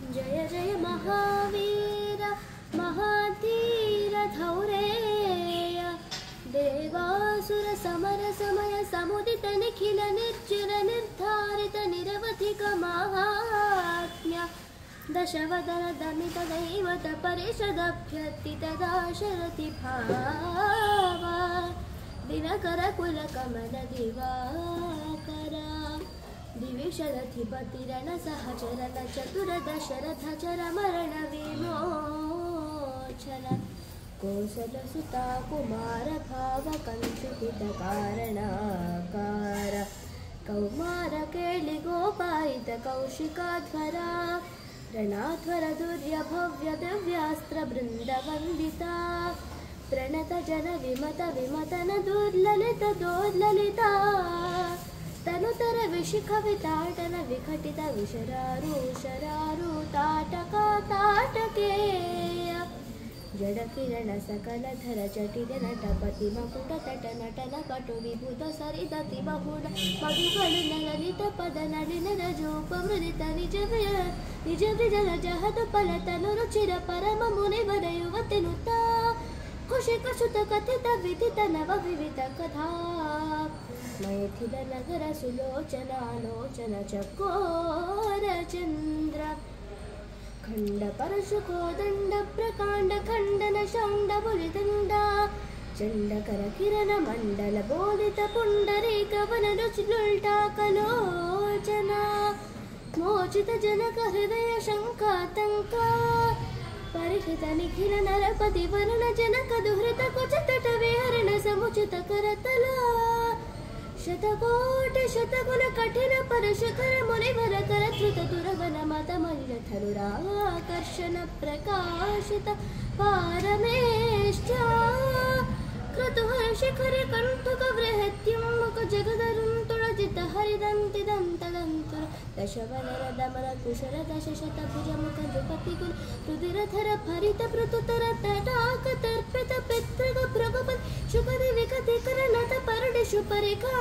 जय जय महावीर महाधीर धौरेय देवासुर समर समय समुदित निखिल निर्जर निर्धारित निरवधिक महात्म्य दशवदन दमित दैवत परिषदभ्यर्थित दाशरथि भावा दिनकर कुल कमल दिवाकर दिविशरथिपतिरण सहचरण चतुर दशरथ चर मरण विमोचन कौसलसुता कुमार भाव कंचुकित कारणाकार कौमार केळि गोपायित कौशिकाध्वरा ರಣಾಧ್ವರ ದುರ್ಯ ಭವ್ಯ ದಿವ್ಯಾಸ್ತ್ರ ಬೃಂದ ವಂದಿತಾ ಪ್ರಣತ ಜನ ವಿಮತ ವಿಮತನ ದುರ್ಲಲಿತ ದೋರ್ಲಲಿತಾ ತನುತರ ವಿಶಿಖ ವಿತಾಟನ ವಿಘಟಿತ ವಿಶರಾರು ಶರಾರು ತಾಟಕ ತಾಟಕೇಯ ಜಡ ಕಿರಣ ಸಕಲ ಧರ ಜಟಿಲ ನಟಪತಿ ಮಕುಟ ತಟ ನಟನ ಪಟು ವಿಭೂತ ಸರಿದತಿ ಬಹುಡ ಮಧುಗಳಿನ ಲಲಿತ ಪದ ನಳಿನ ರಜೋಪ ಮೃದಿತ ನಿಜ ವಿಜನ ಜಹದ ಫಲತನು ರುಚಿರ ಪರಮ ಮುನಿ ಬರೆಯುವತಿನುತ್ತ ಖುಷಿ ಕಸುತ ಕಥಿತ ವಿಧಿತ ನವ ವಿವಿಧ ಕಥಾ ಮೈಥಿಲ ನಗರ ಸುಲೋಚನಾಲೋಚನ ಚಕೋರ ಚಂದ್ರ ಖಂಡ ಪರಶು ಕೋದಂಡ ಪ್ರಕಾಂಡ ಖಂಡನ ಶೌಂಡ ಬುಲಿದಂಡ ಚಂಡಕರ ಕಿರಣ ಮಂಡಲ ಬೋಧಿತ ಪುಂಡರೀಕ ವನ ರುಚಿಲುಲ್ಟಾ ಕಲೋಚನ ಮೋಚಿತ ಜನಕ ಹೃದಯ ಶಂಕಾತಂಕ ಪರಿಹಿತ ನಿಖಿಲ ನರಪತಿ ವರುಣ ಜನಕ ದುಹೃತ ಕುಚಿತಟ ವಿಹರಣ ಸಮುಚಿತ ಕರತಲ ಶತಕೋಟಿ ಶತಗುಣ ಕಠಿಣ ಪರಶುಕರ ಮುನಿವರ ಕರಧೃತ ದುರವನ ಮತ ಮಲಿನ ಥರುರಾಕರ್ಷಣ ಪ್ರಕಾಶಿತ ಪಾರಮೇಶ್ಚ ಕೃತುಹರ ಶಿಖರ ಕಂಠುಕ ಬೃಹತ್ಯಂ ಮುಖ ಜಗದರುಂ ತುಳಜಿತ ಹರಿದಂತಿದಂತದಂತುರ ದಶವನರ ದಮನ ಕುಶಲ ದಶ ಶತಭುಜ ಮುಖ ನೃಪತಿ ಕುಲ ರುದಿರಧರ ಭರಿತ ಪೃತುತರ ತಟಾಕ ತರ್ಪಿತ ಪಿತೃಗ ಪ್ರಭುಪತಿ ಶುಭದಿ ವಿಕತಿ ಕರಣತ ಪರಡಿ ಶುಪರಿಕಾ